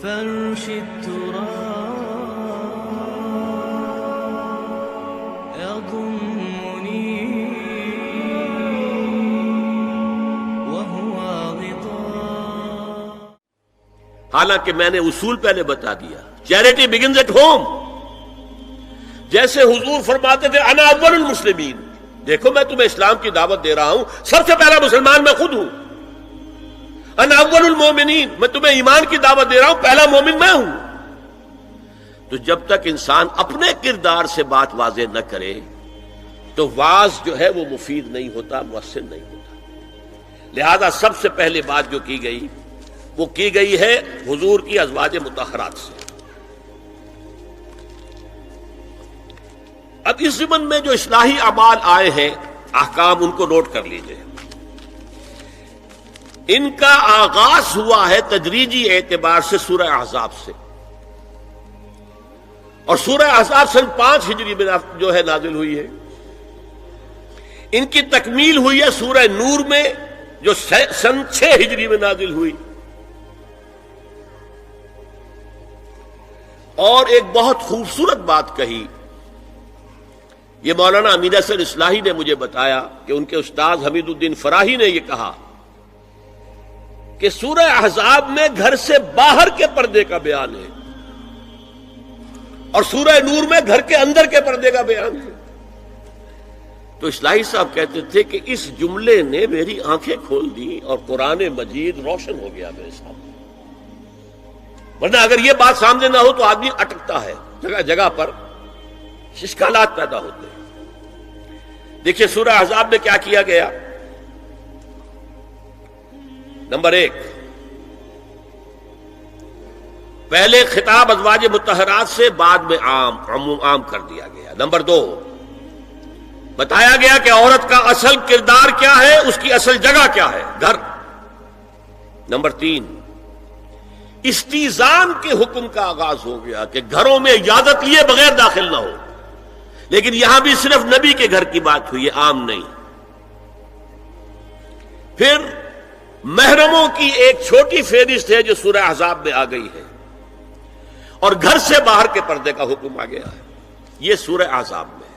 فرش التراب يضمني وهو غطاء. حالانکہ میں نے اصول پہلے بتا دیا، چیریٹی بگنز ایٹ ہوم. جیسے حضور فرماتے تھے انا اول المسلمین، دیکھو میں تمہیں اسلام کی دعوت دے رہا ہوں، سب سے پہلا مسلمان میں خود ہوں. انا اول المومنین، میں تمہیں ایمان کی دعوت دے رہا ہوں، پہلا مومن میں ہوں. تو جب تک انسان اپنے کردار سے بات واضح نہ کرے تو واعظ جو ہے وہ مفید نہیں ہوتا، مؤثر نہیں ہوتا. لہذا سب سے پہلے بات جو کی گئی وہ کی گئی ہے حضور کی ازواج مطہرات سے. اب اس ضمن میں جو اصلاحی اعمال آئے ہیں، احکام، ان کو نوٹ کر لیجئے. ان کا آغاز ہوا ہے تدریجی اعتبار سے سورہ احزاب سے، اور سورہ احزاب سن 5 ہجری میں جو ہے نازل ہوئی ہے. ان کی تکمیل ہوئی ہے سورہ نور میں جو سن 6 ہجری میں نازل ہوئی. اور ایک بہت خوبصورت بات کہی، یہ مولانا امین احسن اصلاحی نے مجھے بتایا کہ ان کے استاد حمید الدین فراہی نے یہ کہا کہ سورہ احزاب میں گھر سے باہر کے پردے کا بیان ہے اور سورہ نور میں گھر کے اندر کے پردے کا بیان ہے. تو اصلاحی صاحب کہتے تھے کہ اس جملے نے میری آنکھیں کھول دی اور قرآن مجید روشن ہو گیا میرے سامنے. ورنہ اگر یہ بات سامنے نہ ہو تو آدمی اٹکتا ہے، جگہ جگہ پر اشکالات پیدا ہوتے ہیں. دیکھیے سورہ احزاب میں کیا کیا گیا. نمبر 1، پہلے خطاب ازواج مطہرات سے، بعد میں عام کر دیا گیا. نمبر 2، بتایا گیا کہ عورت کا اصل کردار کیا ہے، اس کی اصل جگہ کیا ہے، گھر. نمبر 3، استیزان کے حکم کا آغاز ہو گیا کہ گھروں میں اجازت لیے بغیر داخل نہ ہو. لیکن یہاں بھی صرف نبی کے گھر کی بات ہوئی ہے، عام نہیں. پھر محرموں کی ایک چھوٹی فہرست ہے جو سورہ احزاب میں آ گئی ہے، اور گھر سے باہر کے پردے کا حکم آ گیا ہے. یہ سورہ احزاب میں.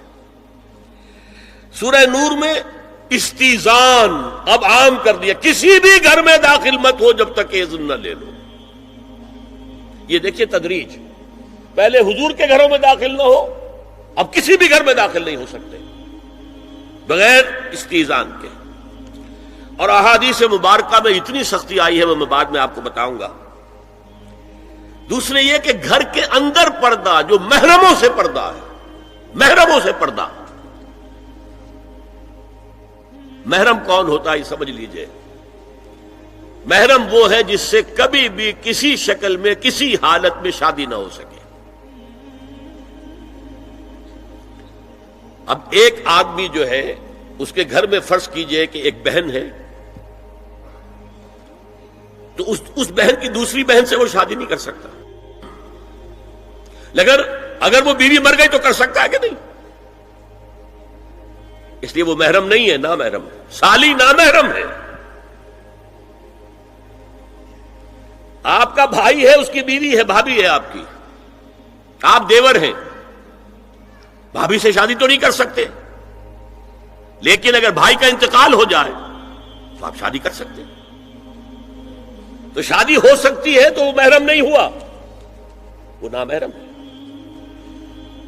سورہ نور میں استیزان اب عام کر دیا، کسی بھی گھر میں داخل مت ہو جب تک اذن نہ لے لو. یہ دیکھیے تدریج، پہلے حضور کے گھروں میں داخل نہ ہو، اب کسی بھی گھر میں داخل نہیں ہو سکتے بغیر استیزان کے. اور احادیث مبارکہ میں اتنی سختی آئی ہے، میں بعد میں آپ کو بتاؤں گا. دوسرے یہ کہ گھر کے اندر پردہ جو محرموں سے پردہ ہے، محرموں سے پردہ. محرم کون ہوتا ہے یہ سمجھ لیجئے. محرم وہ ہے جس سے کبھی بھی کسی شکل میں کسی حالت میں شادی نہ ہو سکے. اب ایک آدمی جو ہے اس کے گھر میں فرض کیجئے کہ ایک بہن ہے، تو اس بہن کی دوسری بہن سے وہ شادی نہیں کر سکتا. اگر وہ بیوی مر گئی تو کر سکتا ہے کہ نہیں؟ اس لیے وہ محرم نہیں ہے، نامحرم ہے. سالی نامحرم ہے. آپ کا بھائی ہے، اس کی بیوی ہے، بھابھی ہے آپ کی، آپ دیور ہیں، بھابھی سے شادی تو نہیں کر سکتے. لیکن اگر بھائی کا انتقال ہو جائے تو آپ شادی کر سکتے. تو شادی ہو سکتی ہے تو وہ محرم نہیں ہوا، وہ نامحرم ہے.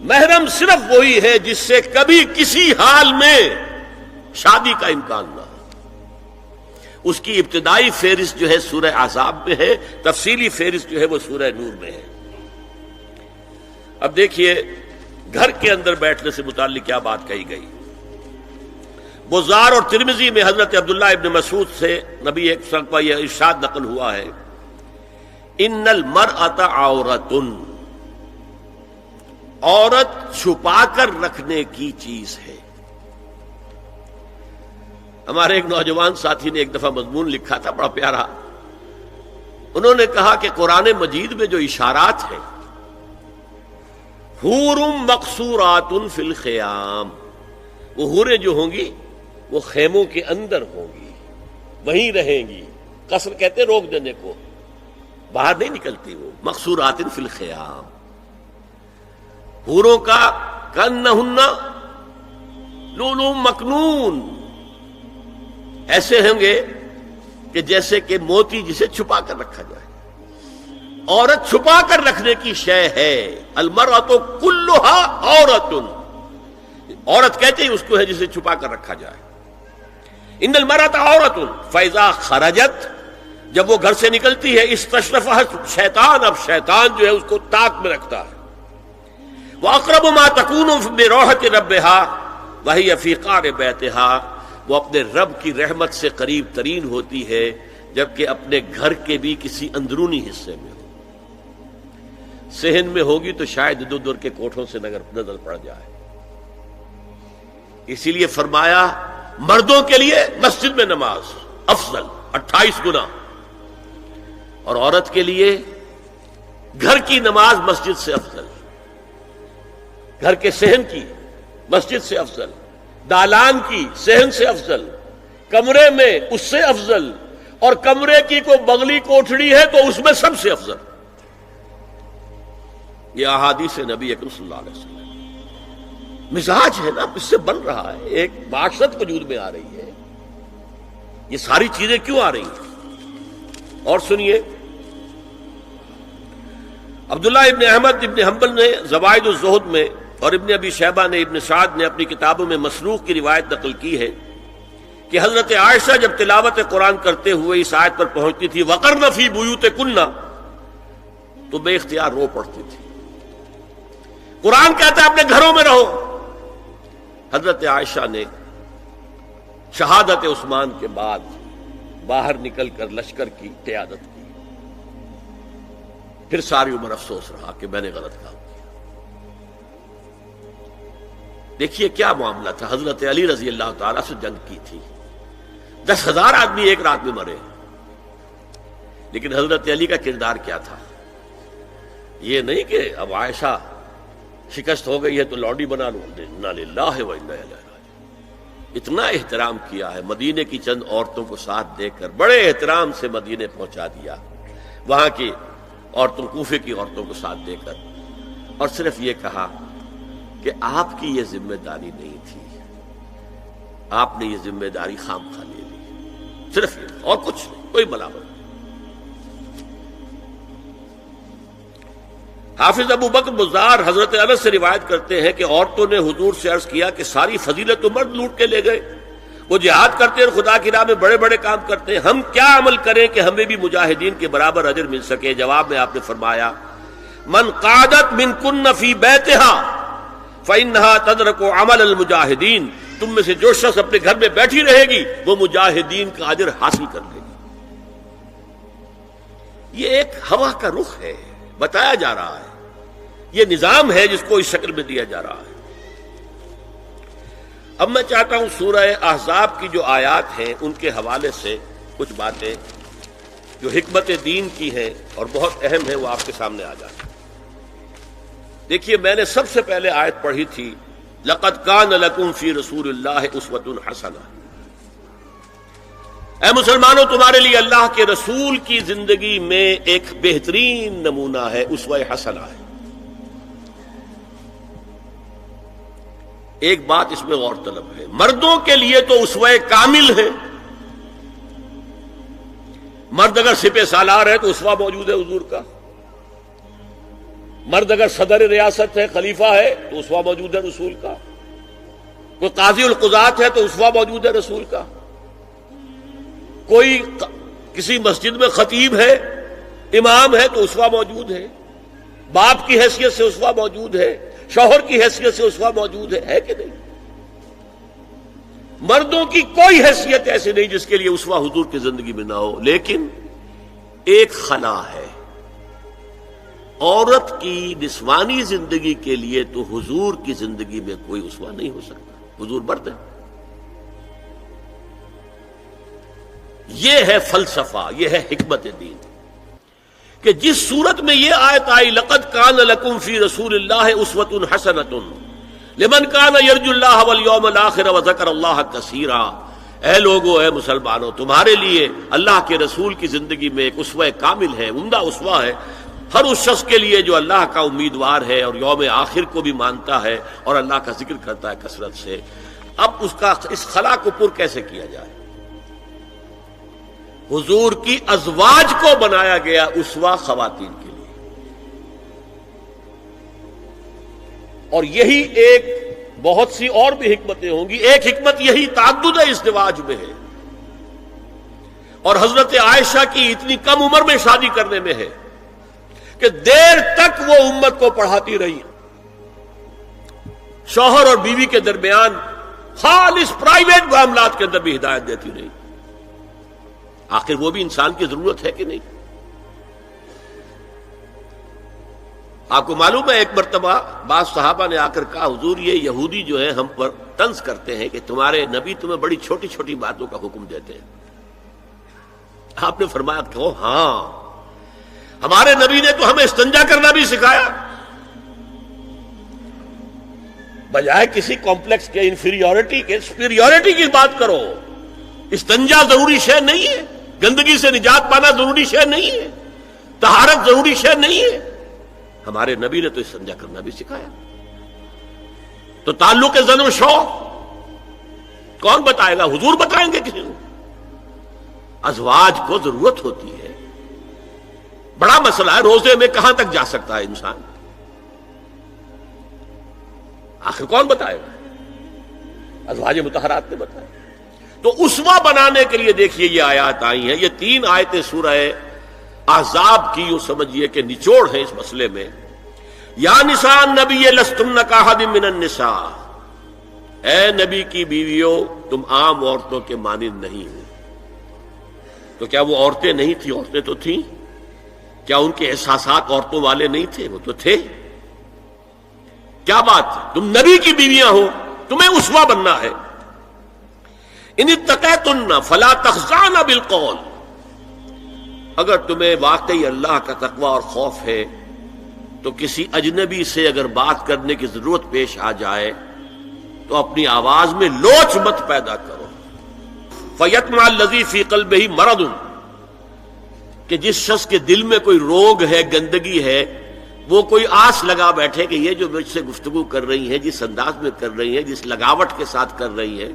محرم صرف وہی ہے جس سے کبھی کسی حال میں شادی کا امکان نہ ہو. اس کی ابتدائی فہرست جو ہے سورہ احزاب میں ہے، تفصیلی فہرست جو ہے وہ سورہ نور میں ہے. اب دیکھیے گھر کے اندر بیٹھنے سے متعلق کیا بات کہی گئی. بزار اور ترمذی میں حضرت عبداللہ ابن مسعود سے نبی ایک وسلم کا یہ ارشاد نقل ہوا ہے، ان المرأۃ عورۃ، عورت چھپا کر رکھنے کی چیز ہے. ہمارے ایک نوجوان ساتھی نے ایک دفعہ مضمون لکھا تھا بڑا پیارا. انہوں نے کہا کہ قرآن مجید میں جو اشارات ہیں، حور مقصورات فی الخیام، وہ حوریں جو ہوں گی وہ خیموں کے اندر ہوں گی، وہیں رہیں گی. قصر کہتے ہیں روک دینے کو، باہر نہیں نکلتی وہ. مقصورات فی الخیام، حوروں کا کأنہن لؤلؤ مکنون، ایسے ہوں گے کہ جیسے کہ موتی جسے چھپا کر رکھا جائے. عورت چھپا کر رکھنے کی شے ہے. المرأۃ کلھا عورۃ، عورت کہتے ہی اس کو ہے جسے چھپا کر رکھا جائے. ان المرأۃ عورۃ فاذا خرجت، جب وہ گھر سے نکلتی ہے، استشرفھا شیطان، اب شیطان جو ہے اس کو طاق میں رکھتا ہے. واقرب ما تکون برحمۃ ربھا وہی فی قعر بیتھا، وہ اپنے رب کی رحمت سے قریب ترین ہوتی ہے جبکہ اپنے گھر کے بھی کسی اندرونی حصے میں ہو. صحن میں ہوگی تو شاید ادھر ادھر کے کوٹھوں سے نظر پڑ جائے. اسی لیے فرمایا مردوں کے لیے مسجد میں نماز افضل 28 گنا، اور عورت کے لیے گھر کی نماز مسجد سے افضل، گھر کے صحن کی مسجد سے افضل، دالان کی صحن سے افضل، کمرے میں اس سے افضل، اور کمرے کی کوئی بغلی کوٹھڑی ہے تو اس میں سب سے افضل. یہ احادیث نبی اکرم صلی اللہ علیہ وسلم. مزاج ہے نا، اس سے بن رہا ہے، ایک معاشرت وجود میں آ رہی ہے. یہ ساری چیزیں کیوں آ رہی ہیں؟ اور سنیے، عبداللہ ابن احمد ابن حنبل نے زوائد الزہد میں اور ابن ابی شیبہ نے، ابن سعد نے اپنی کتابوں میں مسروق کی روایت نقل کی ہے کہ حضرت عائشہ جب تلاوت قرآن کرتے ہوئے اس آیت پر پہنچتی تھی وقرن فی بیوتکن، تو بے اختیار رو پڑتی تھی. قرآن کہتا ہے اپنے گھروں میں رہو. حضرت عائشہ نے شہادت عثمان کے بعد باہر نکل کر لشکر کی قیادت کی. پھر ساری عمر افسوس رہا کہ میں نے غلط کام کیا. دیکھیے کیا معاملہ تھا. حضرت علی رضی اللہ تعالیٰ سے جنگ کی تھی، 10,000 آدمی ایک رات میں مرے، لیکن حضرت علی کا کردار کیا تھا؟ یہ نہیں کہ اب عائشہ شکست ہو گئی ہے تو لوڈی بنا لوں. انا للہ و انا الیہ راجعون. اتنا احترام کیا ہے، مدینے کی چند عورتوں کو ساتھ دے کر بڑے احترام سے مدینے پہنچا دیا، وہاں کی عورتوں، کوفے کی عورتوں کو ساتھ دے کر، اور صرف یہ کہا کہ آپ کی یہ ذمہ داری نہیں تھی، آپ نے یہ ذمہ داری خام خواہ لے لی. صرف یہ، اور کچھ نہیں، کوئی ملامت. حافظ ابو بکر بزار حضرت انس سے روایت کرتے ہیں کہ عورتوں نے حضور سے عرض کیا کہ ساری فضیلت تو مرد لوٹ کے لے گئے، وہ جہاد کرتے ہیں اور خدا کی راہ میں بڑے بڑے کام کرتے ہیں، ہم کیا عمل کریں کہ ہمیں بھی مجاہدین کے برابر اجر مل سکے؟ جواب میں آپ نے فرمایا من قعدت منکن فی بیتہا فإنہا تدرک عمل المجاہدین، تم میں سے جو شخص اپنے گھر میں بیٹھی رہے گی وہ مجاہدین کا اجر حاصل کر لے گی. یہ ایک ہوا کا رخ ہے، بتایا جا رہا ہے، یہ نظام ہے جس کو اس شکل میں دیا جا رہا ہے. اب میں چاہتا ہوں سورہ احزاب کی جو آیات ہیں ان کے حوالے سے کچھ باتیں جو حکمت دین کی ہیں اور بہت اہم ہیں وہ آپ کے سامنے آ جائیں. دیکھیے، میں نے سب سے پہلے آیت پڑھی تھی لَقَدْ كَانَ لَكُمْ فِي رَسُولِ اللَّهِ أُسْوَةٌ حَسَنَةٌ. اے مسلمانوں، تمہارے لیے اللہ کے رسول کی زندگی میں ایک بہترین نمونہ ہے، اسوہ حسنہ ہے. ایک بات اس میں غور طلب ہے، مردوں کے لیے تو اسوہ کامل ہے. مرد اگر سپہ سالار ہے تو اسوہ موجود ہے حضور کا، مرد اگر صدر ریاست ہے، خلیفہ ہے تو اسوہ موجود ہے رسول کا، کوئی قاضی القضات ہے تو اسوہ موجود ہے رسول کا، کوئی کسی مسجد میں خطیب ہے، امام ہے تو اسوہ موجود ہے، باپ کی حیثیت سے اسوہ موجود ہے، شوہر کی حیثیت سے اسوہ موجود ہے کہ نہیں؟ مردوں کی کوئی حیثیت ایسی نہیں جس کے لیے اسوہ حضور کی زندگی میں نہ ہو. لیکن ایک خلا ہے، عورت کی نسوانی زندگی کے لیے تو حضور کی زندگی میں کوئی اسوہ نہیں ہو سکتا. حضور مرد ہے. یہ ہے فلسفہ، یہ ہے حکمت دین کہ جس صورت میں یہ آیت آئی لقد کان لکم فی رسول اللہ اسوۃ حسنۃ لمن کان یرجو اللہ والیوم الآخر وذکر اللہ کثیرا، اے لوگو، اے مسلمانوں، تمہارے لیے اللہ کے رسول کی زندگی میں ایک اسوہ کامل ہے، عمدہ اسوہ ہے ہر اس شخص کے لیے جو اللہ کا امیدوار ہے اور یوم آخر کو بھی مانتا ہے اور اللہ کا ذکر کرتا ہے کثرت سے۔ اب اس خلا کو پر کیسے کیا جائے؟ حضور کی ازواج کو بنایا گیا اسوہ خواتین کے لیے، اور یہی ایک بہت سی اور بھی حکمتیں ہوں گی۔ ایک حکمت یہی تعدد ازدواج میں ہے، اور حضرت عائشہ کی اتنی کم عمر میں شادی کرنے میں ہے کہ دیر تک وہ امت کو پڑھاتی رہی، شوہر اور بیوی کے درمیان خالص پرائیویٹ معاملات کے اندر بھی ہدایت دیتی رہی۔ آخر وہ بھی انسان کی ضرورت ہے کہ نہیں؟ آپ کو معلوم ہے ایک مرتبہ بعض صحابہ نے آ کر کہا، حضور یہ یہودی جو ہے ہم پر طنز کرتے ہیں کہ تمہارے نبی تمہیں بڑی چھوٹی چھوٹی باتوں کا حکم دیتے ہیں۔ آپ نے فرمایا کہ ہاں، ہمارے نبی نے تو ہمیں استنجا کرنا بھی سکھایا، بجائے کسی کمپلیکس کے انفیریورٹی کے سپیریورٹی کی بات کرو۔ استنجا ضروری شے نہیں ہے، گندگی سے نجات پانا ضروری شے نہیں ہے، طہارت ضروری شے نہیں ہے، ہمارے نبی نے تو استنجا کرنا بھی سکھایا۔ تو تعلق زن و شو کون بتائے گا؟ حضور بتائیں گے کسی کو؟ ازواج کو ضرورت ہوتی ہے، بڑا مسئلہ ہے، روزے میں کہاں تک جا سکتا ہے انسان؟ آخر کون بتائے گا؟ ازواج مطہرات نے بتایا۔ تو اسوہ بنانے کے لیے دیکھیے یہ آیات آئی ہیں، یہ 3 آیتیں سورہ احزاب کی یوں سمجھیے کہ نچوڑ ہے اس مسئلے میں۔ یا نساء النبی لستن کاحد من النساء، اے نبی کی بیویوں تم عام عورتوں کے مانند نہیں ہو۔ تو کیا وہ عورتیں نہیں تھیں؟ عورتیں تو تھیں۔ کیا ان کے احساسات عورتوں والے نہیں تھے؟ وہ تو تھے۔ کیا بات ہے؟ تم نبی کی بیویاں ہو، تمہیں اسوہ بننا ہے۔ ان اتقیتن فلا تخضعن بالقول، اگر تمہیں واقعی اللہ کا تقوی اور خوف ہے تو کسی اجنبی سے اگر بات کرنے کی ضرورت پیش آ جائے تو اپنی آواز میں لوچ مت پیدا کرو۔ فیطمع الذی فی قلبہ مرض، کہ جس شخص کے دل میں کوئی روگ ہے، گندگی ہے، وہ کوئی آس لگا بیٹھے کہ یہ جو مجھ سے گفتگو کر رہی ہیں، جس انداز میں کر رہی ہیں، جس لگاوٹ کے ساتھ کر رہی ہیں،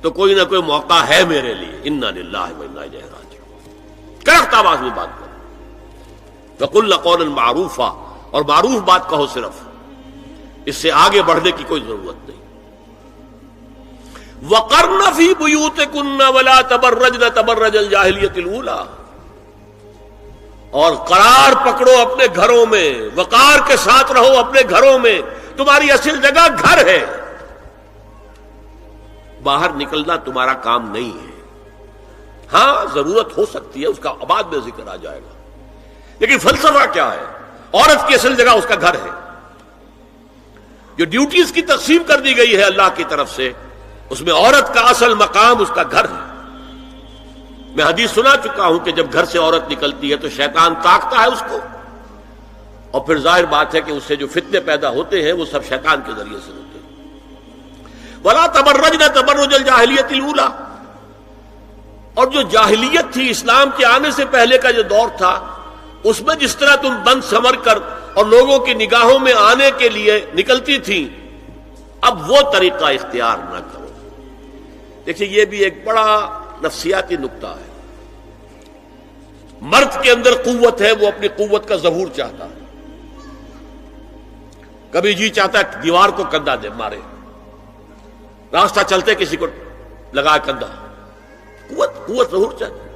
تو کوئی نہ کوئی موقع ہے میرے لیے۔ انا للہ و انا الیہ راجعون، کرخت آواز میں بات کرو۔ وقل قولا معروفا، اور معروف بات کہو، صرف اس سے آگے بڑھنے کی کوئی ضرورت نہیں۔ وقرن فی بیوتکن ولا تبرجن تبرج الجاہلیۃ الاولی، اور قرار پکڑو اپنے گھروں میں، وقار کے ساتھ رہو اپنے گھروں میں، تمہاری اصل جگہ گھر ہے، باہر نکلنا تمہارا کام نہیں ہے۔ ہاں ضرورت ہو سکتی ہے، اس کا بعد میں ذکر آ جائے گا، لیکن فلسفہ کیا ہے؟ عورت کی اصل جگہ اس کا گھر ہے۔ جو ڈیوٹیز کی تقسیم کر دی گئی ہے اللہ کی طرف سے، اس میں عورت کا اصل مقام اس کا گھر ہے۔ میں حدیث سنا چکا ہوں کہ جب گھر سے عورت نکلتی ہے تو شیطان تاکتا ہے اس کو، اور پھر ظاہر بات ہے کہ اس سے جو فتنے پیدا ہوتے ہیں وہ سب شیطان کے ذریعے سے ہوتے ہیں۔ وَلَا تَبَرَّجْنَ تَبَرُّجَ الْجَاهِلِيَّةِ الْأُولَىٰ، اور جو جاہلیت تھی، اسلام کے آنے سے پہلے کا جو دور تھا، اس میں جس طرح تم بند سمر کر اور لوگوں کی نگاہوں میں آنے کے لیے نکلتی تھی، اب وہ طریقہ اختیار نہ کرو۔ دیکھیے یہ بھی ایک بڑا نفسیاتی نکتہ ہے۔ مرد کے اندر قوت ہے، وہ اپنی قوت کا ظہور چاہتا ہے، کبھی جی چاہتا ہے دیوار کو کندھا دے مارے، راستہ چلتے کسی کو لگا کندھا، قوت ظہور چاہتا ہے۔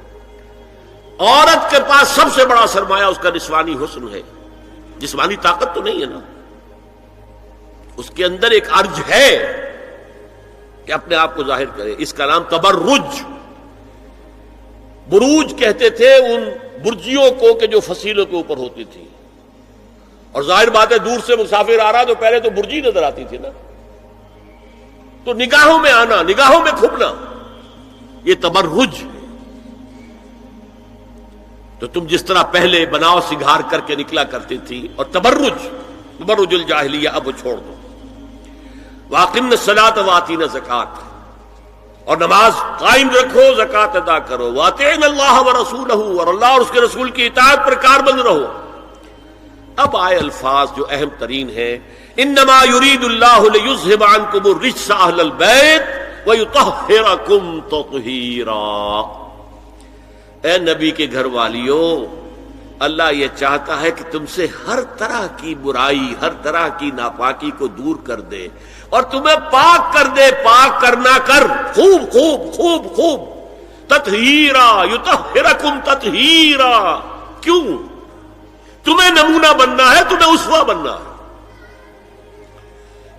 عورت کے پاس سب سے بڑا سرمایہ اس کا نسوانی حسن ہے، جسمانی طاقت تو نہیں ہے نا، اس کے اندر ایک ارج ہے کہ اپنے آپ کو ظاہر کرے۔ اس کا نام تبرج، بروج کہتے تھے ان برجیوں کو کہ جو فصیلوں کے اوپر ہوتی تھی، اور ظاہر بات ہے دور سے مسافر آ رہا تو پہلے تو برجی نظر آتی تھی نا، تو نگاہوں میں آنا، نگاہوں میں کھپنا، یہ تبرج ہے۔ تو تم جس طرح پہلے بناؤ سنگھار کر کے نکلا کرتی تھی، اور تبرج الجاہلیہ اب وہ چھوڑ دو۔ وَأَقِمْنَ الصَّلَاةَ وَآتِينَ الزَّكَاةَ، اور نماز قائم رکھو، زکوٰۃ ادا کرو، وَأَطِیعُوا اللَّهَ وَرَسُولَهُ، اور اللہ اور اس کے رسول کی اطاعت پر کاربند رہو۔ اب آئے الفاظ جو اہم ترین ہیں، انما یرید اللہ لیذھب عنکم الرجس اہل البیت ویطہرکم تطہیرا۔ اے نبی کے گھر والیو، اللہ یہ چاہتا ہے کہ تم سے ہر طرح کی برائی، ہر طرح کی ناپاکی کو دور کر دے اور تمہیں پاک کر دے۔ پاک کرنا کر، خوب خوب خوب خوب، تطہیرا، یطہرکم تطہیرا۔ کیوں؟ تمہیں نمونہ بننا ہے، تمہیں اسوہ بننا ہے۔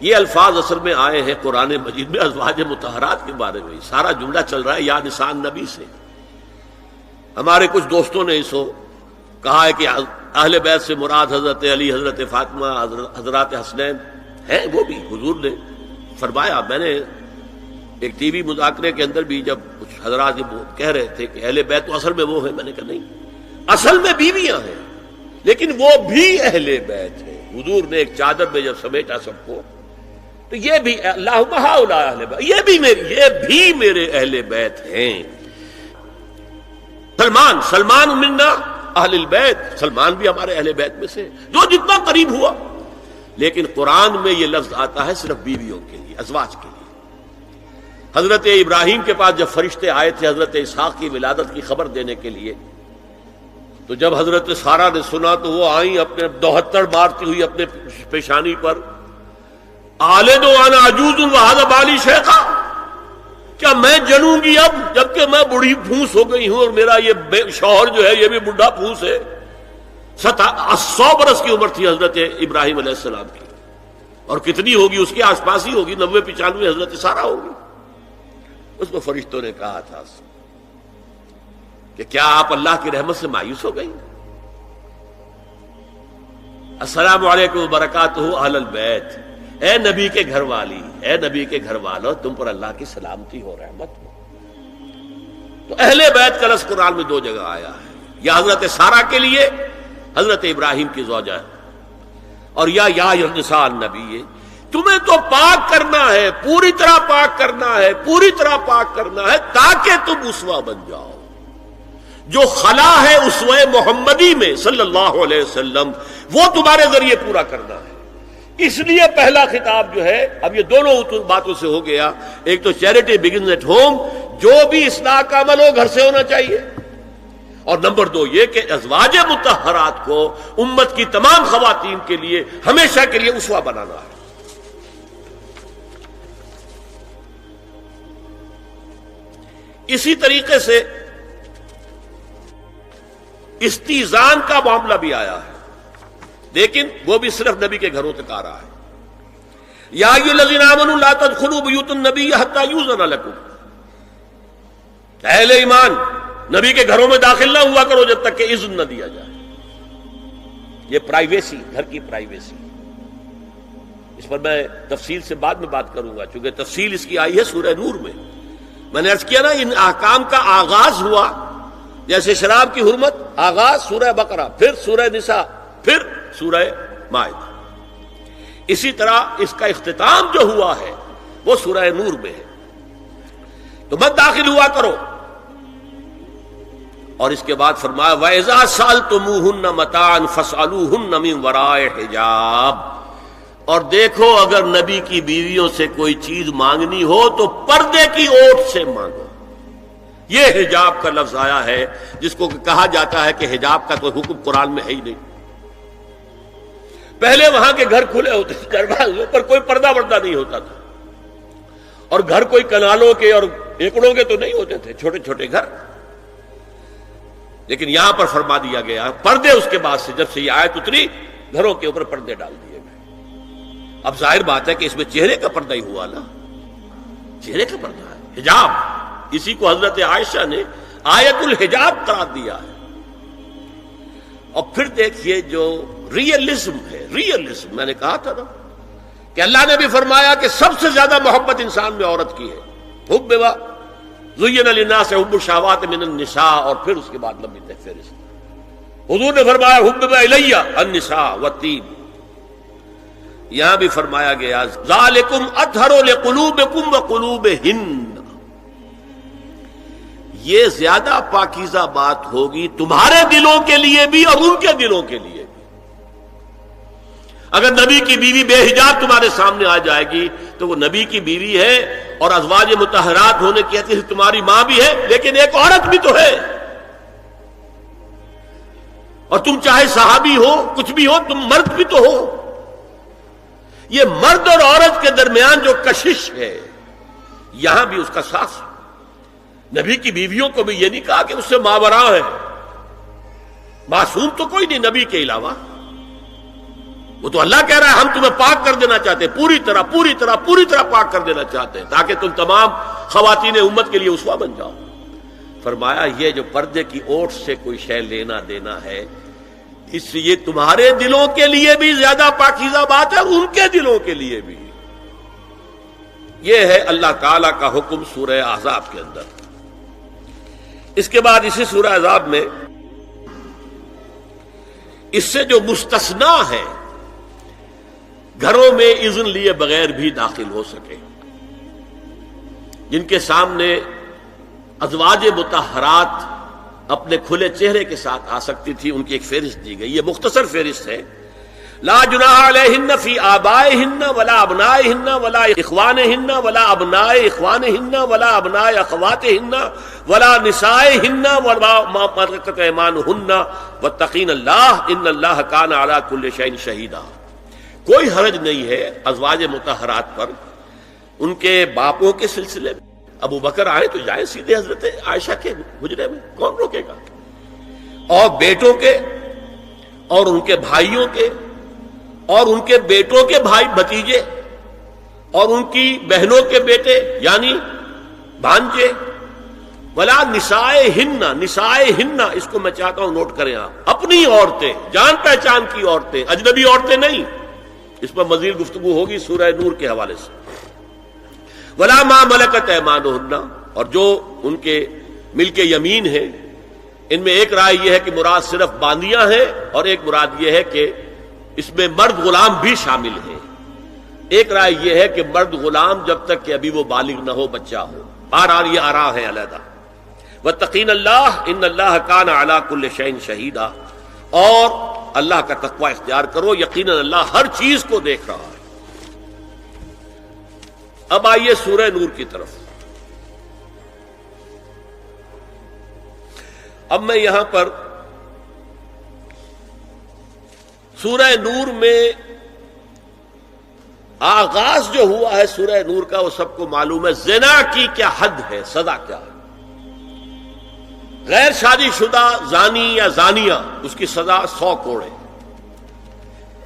یہ الفاظ اصل میں آئے ہیں قرآن مجید میں ازواج مطہرات کے بارے میں۔ سارا جملہ چل رہا ہے یا نساء نبی سے۔ ہمارے کچھ دوستوں نے اسو کہا ہے کہ اہل بیت سے مراد حضرت علی، حضرت فاطمہ، حضرات حسنین ہیں۔ وہ بھی حضور نے فرمایا، میں نے ایک ٹی وی مذاکرے کے اندر بھی جب کچھ حضرات کہہ رہے تھے کہ اہل بیت تو اصل میں وہ ہیں، میں نے کہا نہیں، اصل میں بیویاں ہیں لیکن وہ بھی اہل بیت ہیں۔ حضور نے ایک چادر میں جب سمیٹا سب کو، تو یہ بھی اللہم ہؤلاء اہل بیت، یہ بھی میرے اہل بیت ہیں۔ سلمان منا اہل البیت، سلمان بھی ہمارے اہل بیت میں سے، جو جتنا قریب ہوا۔ لیکن قرآن میں یہ لفظ آتا ہے صرف بیویوں کے لیے، ازواج کے لیے۔ حضرت ابراہیم کے پاس جب فرشتے آئے تھے حضرت اسحاق کی ولادت کی خبر دینے کے لیے، تو جب حضرت سارہ نے سنا تو وہ آئیں اپنے دوہتر مارتی ہوئی اپنے پیشانی پر، آلد وانا عجوز وہذا بالی شیخا، کیا میں جنوں گی اب جبکہ میں بوڑھی پھونس ہو گئی ہوں اور میرا یہ شوہر جو ہے یہ بھی بڈھا پھونس ہے۔ 100 برس کی عمر تھی حضرت ابراہیم علیہ السلام کی، اور کتنی ہوگی اس کے آس پاس ہی ہوگی، 90-95 حضرت سارہ ہوگی۔ اس کو فرشتوں نے کہا تھا کہ کیا آپ اللہ کی رحمت سے مایوس ہو گئی؟ السلام علیکم وبرکاتہ اہل البیت، اے نبی کے گھر والی، اے نبی کے گھر والو، تم پر اللہ کی سلامتی ہو، رحمت ہو۔ تو اہل بیت کا لفظ قرآن میں 2 جگہ آیا ہے، یا حضرت سارہ کے لیے حضرت ابراہیم کی زوجہ، اور یا نساء النبی، تمہیں تو پاک کرنا ہے، پوری طرح پاک کرنا ہے، پوری طرح پاک کرنا ہے تاکہ تم اسوہ بن جاؤ۔ جو خلا ہے اسوہ محمدی میں صلی اللہ علیہ وسلم، وہ تمہارے ذریعے پورا کرنا ہے۔ اس لیے پہلا خطاب جو ہے، اب یہ دونوں باتوں سے ہو گیا، ایک تو چیریٹی بگنز ایٹ ہوم، جو بھی اصلاح کا عمل ہو گھر سے ہونا چاہیے، اور نمبر 2 یہ کہ ازواج مطہرات کو امت کی تمام خواتین کے لیے ہمیشہ کے لیے اسوہ بنانا ہے۔ اسی طریقے سے استیزان کا معاملہ بھی آیا ہے، لیکن وہ بھی صرف نبی کے گھروں تک آ رہا ہے۔ یا ایھا الذین آمنوا لا تدخلوا بیوت النبی حتی یؤذن لکم، اہل ایمان نبی کے گھروں میں داخل نہ ہوا کرو جب تک کہ اذن نہ دیا جائے۔ یہ پرائیویسی، گھر کی پرائیویسی، اس پر میں تفصیل سے بعد میں بات کروں گا، چونکہ تفصیل اس کی آئی ہے سورہ نور میں۔ میں نے عرض کیا نا، ان احکام کا آغاز ہوا جیسے شراب کی حرمت، آغاز سورہ بقرہ، پھر سورہ نساء، پھر سورہ مائدہ۔ اسی طرح اس کا اختتام جو ہوا ہے وہ سورہ نور میں ہے۔ تو مت داخل ہوا کرو، اور اس کے بعد فرمایا وَإِذَا سَأَلْتُمُوهُنَّ مَتَاعًا فَاسْأَلُوهُنَّ مِنْ وَرَاءِ حِجَابٍ، اور دیکھو اگر نبی کی بیویوں سے کوئی چیز مانگنی ہو تو پردے کی اوٹ سے مانگو۔ یہ حجاب کا لفظ آیا ہے، جس کو کہا جاتا ہے کہ حجاب کا کوئی حکم قرآن میں ہے ہی نہیں۔ پہلے وہاں کے گھر کھلے ہوتے تھے، دروازوں پر کوئی پردہ وردہ نہیں ہوتا تھا، اور گھر کوئی کنالوں کے اور ایکڑوں کے تو نہیں ہوتے تھے، چھوٹے چھوٹے گھر۔ لیکن یہاں پر فرما دیا گیا پردے، اس کے بعد سے جب سے یہ آیت اتری گھروں کے اوپر پردے ڈال دیے گئے۔ اب ظاہر بات ہے کہ اس میں چہرے کا پردہ ہی ہوا نا، چہرے کا پردہ ہے حجاب، اسی کو حضرت عائشہ نے آیت الحجاب قرار دیا ہے۔ اور پھر دیکھیے جو ریئلزم ہے، ریئلزم میں نے کہا تھا نا کہ اللہ نے بھی فرمایا کہ سب سے زیادہ محبت انسان میں عورت کی ہے، حب زین للناس حب الشہوات من النساء، اور پھر اس کے بعد لمبی فہرست۔ حضور نے فرمایا حبب الی النساء والطیب، یہاں بھی فرمایا گیا ذالکم اطہر لقلوبکم وقلوبہن، یہ زیادہ پاکیزہ بات ہوگی تمہارے دلوں کے لیے بھی اور ان کے دلوں کے لیے بھی۔ اگر نبی کی بیوی بے حجاب تمہارے سامنے آ جائے گی تو وہ نبی کی بیوی ہے اور ازواج مطہرات ہونے کی حیثیت سے تمہاری ماں بھی ہے، لیکن ایک عورت بھی تو ہے، اور تم چاہے صحابی ہو کچھ بھی ہو، تم مرد بھی تو ہو۔ یہ مرد اور عورت کے درمیان جو کشش ہے یہاں بھی اس کا ساتھ۔ نبی کی بیویوں کو بھی یہ نہیں کہا کہ اس سے ماوراء ہے، معصوم تو کوئی نہیں نبی کے علاوہ، وہ تو اللہ کہہ رہا ہے ہم تمہیں پاک کر دینا چاہتے ہیں، پوری طرح پاک کر دینا چاہتے ہیں تاکہ تم تمام خواتین امت کے لیے اسوہ بن جاؤ۔ فرمایا یہ جو پردے کی اوٹ سے کوئی شے لینا دینا ہے، اس سے یہ تمہارے دلوں کے لیے بھی زیادہ پاکیزہ بات ہے اور ان کے دلوں کے لیے بھی۔ یہ ہے اللہ تعالی کا حکم سورہ احزاب کے اندر۔ اس کے بعد اسی سورہ احزاب میں اس سے جو مستثنا ہے، گھروں میں اذن لیے بغیر بھی داخل ہو سکے، جن کے سامنے ازواج مطہرات اپنے کھلے چہرے کے ساتھ آ سکتی تھی، ان کی ایک فہرست دی گئی۔ یہ مختصر فہرست ہے۔ لا جناح علیہن فی آبائہن ولا ابنائہن ولا اخوانہن ولا ابناء اخوانہن ولا ابناء اخواتہن ولا نسائہن ولا ما ملکت ایمانہن واتقین اللہ ان اللہ کان علی کل شیء شہیدا۔ کوئی حرج نہیں ہے ازواج مطہرات پر ان کے باپوں کے سلسلے میں۔ ابو بکر آئے تو جائیں سیدھے حضرت عائشہ کے حجرے میں، کون روکے گا؟ اور بیٹوں کے اور ان کے بھائیوں کے اور ان کے بیٹوں کے بھائی بھتیجے اور ان کی بہنوں کے بیٹے یعنی بھانجے، ولا نسائہن، نسائہن اس کو میں چاہتا ہوں نوٹ کریں آپ، اپنی عورتیں، جان پہچان کی عورتیں، اجنبی عورتیں نہیں۔ اس پر مزید گفتگو ہوگی سورہ نور کے حوالے سے۔ ولا ما ملکت ایمانہن، اور جو ان کے ملک یمین ہے، ان میں ایک رائے یہ ہے کہ مراد صرف باندیاں ہیں اور ایک مراد یہ ہے کہ اس میں مرد غلام بھی شامل ہیں۔ ایک رائے یہ ہے کہ مرد غلام جب تک کہ ابھی وہ بالغ نہ ہو، بچہ ہو۔ بہرحال یہ آراء ہے علیحدہ۔ واتقین اللہ ان اللہ کان علی کل شیء شہیدا، اور اللہ کا تقوی اختیار کرو، یقیناً اللہ ہر چیز کو دیکھ رہا ہے۔ اب آئیے سورہ نور کی طرف۔ اب میں یہاں پر سورہ نور میں آغاز جو ہوا ہے سورہ نور کا، وہ سب کو معلوم ہے۔ زنا کی کیا حد ہے، سزا کیا ہے؟ غیر شادی شدہ زانی یا زانیہ، اس کی سزا 100 کوڑے،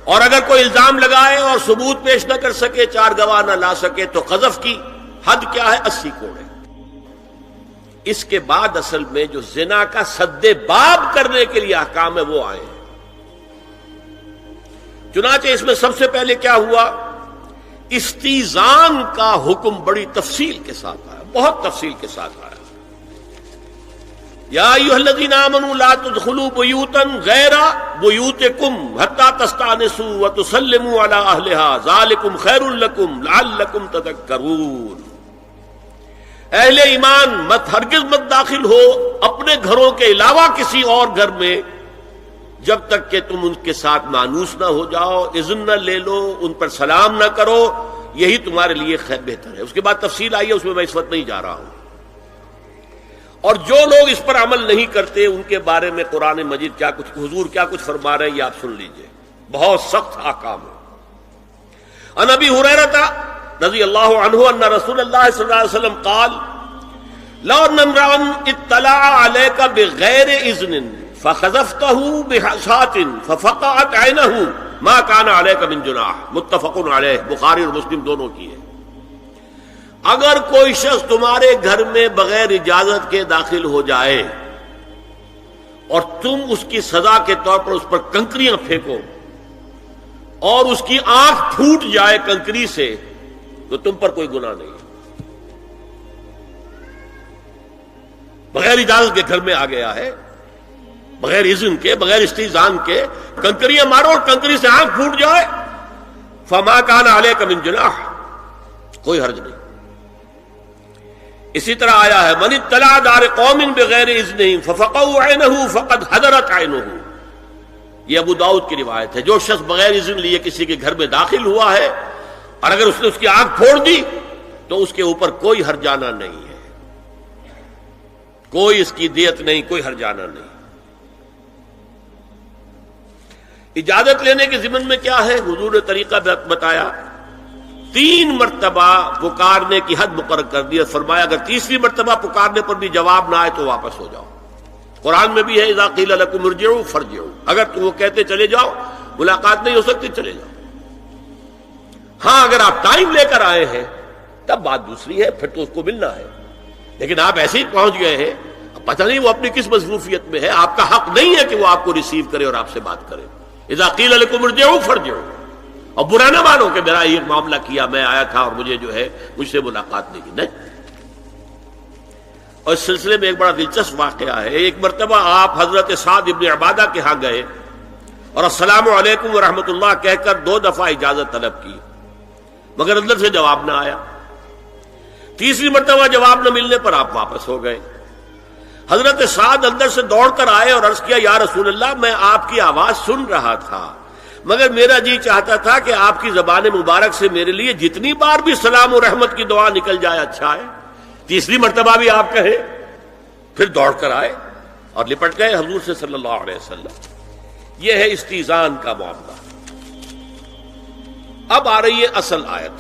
اور اگر کوئی الزام لگائے اور ثبوت پیش نہ کر سکے، 4 گواہ نہ لا سکے، تو قذف کی حد کیا ہے؟ 80 کوڑے۔ اس کے بعد اصل میں جو زنا کا سد باب کرنے کے لیے احکام ہے وہ آئے ہیں۔ چنانچہ اس میں سب سے پہلے کیا ہوا؟ استیزان کا حکم بڑی تفصیل کے ساتھ آیا، بہت تفصیل کے ساتھ آیا۔ یا ایھا الذین آمنوا لا تدخلوا بیوتا غیر بیوتکم حتی تستأنسوا وتسلموا علی اہلها ذالکم خیر لکم لعلکم تذکرون۔ اہل ایمان ہرگز مت داخل ہو اپنے گھروں کے علاوہ کسی اور گھر میں جب تک کہ تم ان کے ساتھ مانوس نہ ہو جاؤ، اذن نہ لے لو، ان پر سلام نہ کرو، یہی تمہارے لیے بہتر ہے۔ اس کے بعد تفصیل آئی ہے، اس میں میں اس وقت نہیں جا رہا ہوں۔ اور جو لوگ اس پر عمل نہیں کرتے ان کے بارے میں قرآن مجید کیا کچھ، حضور کیا کچھ فرما رہے ہیں یہ آپ سن لیجئے، بہت سخت احکام ہے۔ عن ابی ہریرہ رضی اللہ عنہ ان رسول اللہ صلی اللہ علیہ وسلم قال لو ان امرا اطلع علیک بغیر اذن فخذفته بحصاة ففقعت عینہ ما کان علیک من جناح، متفق علیہ، بخاری اور مسلم دونوں کی ہے۔ اگر کوئی شخص تمہارے گھر میں بغیر اجازت کے داخل ہو جائے اور تم اس کی سزا کے طور پر اس پر کنکریاں پھینکو اور اس کی آنکھ پھوٹ جائے کنکری سے، تو تم پر کوئی گناہ نہیں۔ بغیر اجازت کے گھر میں آ گیا ہے، بغیر اذن کے، بغیر استئذان کے کنکریاں مارو اور کنکری سے آنکھ پھوٹ جائے، فما کان علیک من جناح، کوئی حرج نہیں۔ اسی طرح آیا ہے من اطلع دار قوم بغیر اذنہم ففقعوا عینہ فقد حضرت عینہ، یہ ابو داؤد کی روایت ہے۔ جو شخص بغیر اذن لیے کسی کے گھر میں داخل ہوا ہے اور اگر اس نے اس کی آنکھ پھوڑ دی تو اس کے اوپر کوئی ہرجانہ نہیں ہے، کوئی اس کی دیت نہیں، کوئی ہرجانہ نہیں۔ اجازت لینے کے ضمن میں کیا ہے؟ حضور نے طریقہ بتایا، 3 مرتبہ پکارنے کی حد مقرر کر دی اور فرمایا اگر تیسری مرتبہ پکارنے پر بھی جواب نہ آئے تو واپس ہو جاؤ۔ قرآن میں بھی ہے اذا قیل لکم ارجعوا فارجعوا، اگر وہ کہتے چلے جاؤ، ملاقات نہیں ہو سکتی، چلے جاؤ۔ ہاں اگر آپ ٹائم لے کر آئے ہیں تب بات دوسری ہے، پھر تو اس کو ملنا ہے، لیکن آپ ایسے ہی پہنچ گئے ہیں، پتہ نہیں وہ اپنی کس مصروفیت میں ہے، آپ کا حق نہیں ہے کہ وہ آپ کو ریسیو کرے اور آپ سے بات کرے۔ اذا قیل لکم ارجعوا فارجعوا، اور برا نہ مانو کہ میرا یہ معاملہ کیا، میں آیا تھا اور مجھے جو ہے مجھ سے ملاقات نہیں کی، نہیں۔ اور اس سلسلے میں ایک بڑا دلچسپ واقعہ ہے۔ ایک مرتبہ آپ حضرت سعد ابن عبادہ کے ہاں گئے اور السلام علیکم ورحمۃ اللہ کہہ کر 2 دفعہ اجازت طلب کی، مگر اندر سے جواب نہ آیا۔ تیسری مرتبہ جواب نہ ملنے پر آپ واپس ہو گئے۔ حضرت سعد اندر سے دوڑ کر آئے اور عرض کیا یا رسول اللہ، میں آپ کی آواز سن رہا تھا مگر میرا جی چاہتا تھا کہ آپ کی زبان مبارک سے میرے لیے جتنی بار بھی سلام و رحمت کی دعا نکل جائے اچھا ہے، تیسری مرتبہ بھی آپ کہیں۔ پھر دوڑ کر آئے اور لپٹ گئے حضور سے صلی اللہ علیہ وسلم۔ یہ ہے استیزان کا معاملہ۔ اب آ رہی ہے اصل آیت،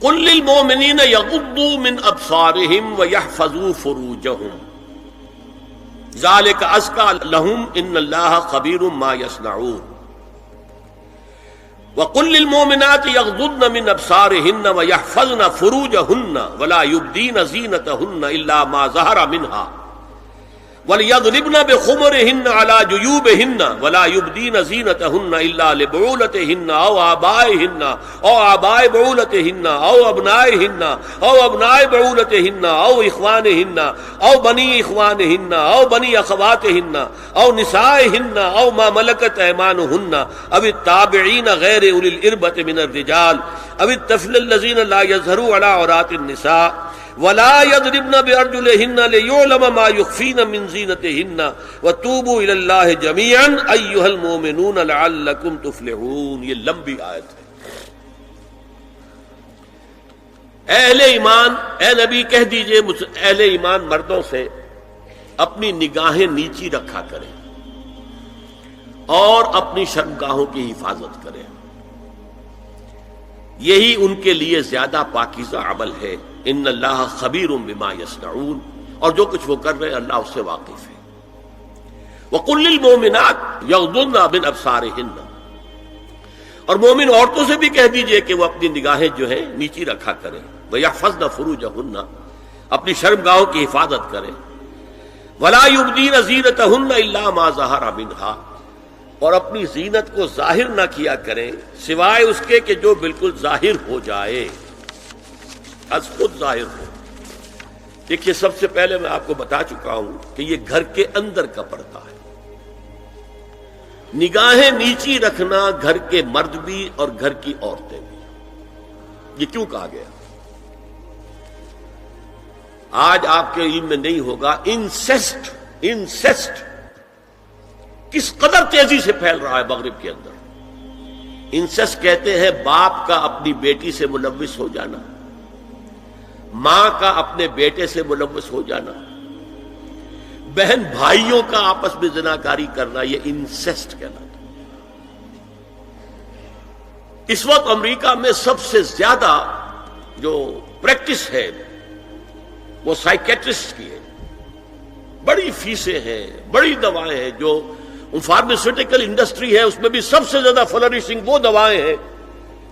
قل للمؤمنین یغضوا من ابصارہم ویحفظوا فروجہم ذالک ازکی لہم ان اللہ خبیر ما یصنعون وقل للمؤمنات یغضضن من ابصارہن ویحفظن فروجہن ولا یبدین زینتہن الا ما ظہر منہا وَلْيَضْرِبْنَ بِخُمُرِهِنَّ عَلَى جُيُوبِهِنَّ وَلَا يُبْدِينَ زِينَتَهُنَّ إِلَّا لِبُعُولَتِهِنَّ أَوْ آبَائِهِنَّ أَوْ آبَاءِ بُعُولَتِهِنَّ أَوْ أَبْنَائِهِنَّ أَوْ أَبْنَاءِ بُعُولَتِهِنَّ أَوْ إِخْوَانِهِنَّ أَوْ بَنِي إِخْوَانِهِنَّ أَوْ بَنِي أَخَوَاتِهِنَّ أَوْ نِسَائِهِنَّ أَوْ مَا مَلَكَتْ أَيْمَانُهُنَّ أَوِ التَّابِعِينَ غَيْرِ أُولِي الْإِرْبَةِ مِنَ الرِّجَالِ أَوِ الطَّفْلِ الَّذِينَ لَا يَظْهَرُوا عَلَى عَوْرَاتِ النِّسَاءِ ولا يضربن بأرجلهن ليعلم ما يخفين من زينتهن وتوبوا إلى الله جميعا أيها المؤمنون لعلكم تفلحون۔ یہ لمبی آیت ہے۔ اہل ایمان، اے نبی کہہ دیجئے اہل ایمان مردوں سے اپنی نگاہیں نیچی رکھا کریں اور اپنی شرمگاہوں کی حفاظت کریں، یہی ان کے لیے زیادہ پاکیزہ عمل ہے۔ ان اللہ خبیر بما یصنعون، اور جو کچھ وہ کر رہے ہیں اللہ اس سے واقف ہے۔ وقل للمؤمنات یغضضن من ابصارہن، اور مومن عورتوں سے بھی کہہ دیجئے کہ وہ اپنی نگاہیں جو ہیں نیچی رکھا کریں، ویحفظن فروجہن، اپنی شرمگاہوں کی حفاظت کریں، ولا یبدین زینتہن الا ما ظہر منہا، اور اپنی زینت کو ظاہر نہ کیا کریں سوائے اس کے کہ جو بالکل ظاہر ہو جائے، از خود ظاہر ہو۔ دیکھیے سب سے پہلے میں آپ کو بتا چکا ہوں کہ یہ گھر کے اندر کا پردہ ہے۔ نگاہیں نیچی رکھنا گھر کے مرد بھی اور گھر کی عورتیں بھی۔ یہ کیوں کہا گیا؟ آج آپ کے علم میں نہیں ہوگا انسیسٹ کس قدر تیزی سے پھیل رہا ہے مغرب کے اندر۔ انسیسٹ کہتے ہیں باپ کا اپنی بیٹی سے ملوث ہو جانا، ماں کا اپنے بیٹے سے ملوث ہو جانا، بہن بھائیوں کا آپس میں زناکاری کرنا، یہ انسیسٹ کہلاتا ہے۔ اس وقت امریکہ میں سب سے زیادہ جو پریکٹس ہے وہ سائیکیٹرسٹ کی ہے، بڑی فیسیں ہیں، بڑی دوائیں ہیں، جو فارماسیوٹیکل انڈسٹری ہے اس میں بھی سب سے زیادہ فلرشنگ وہ دوائیں ہیں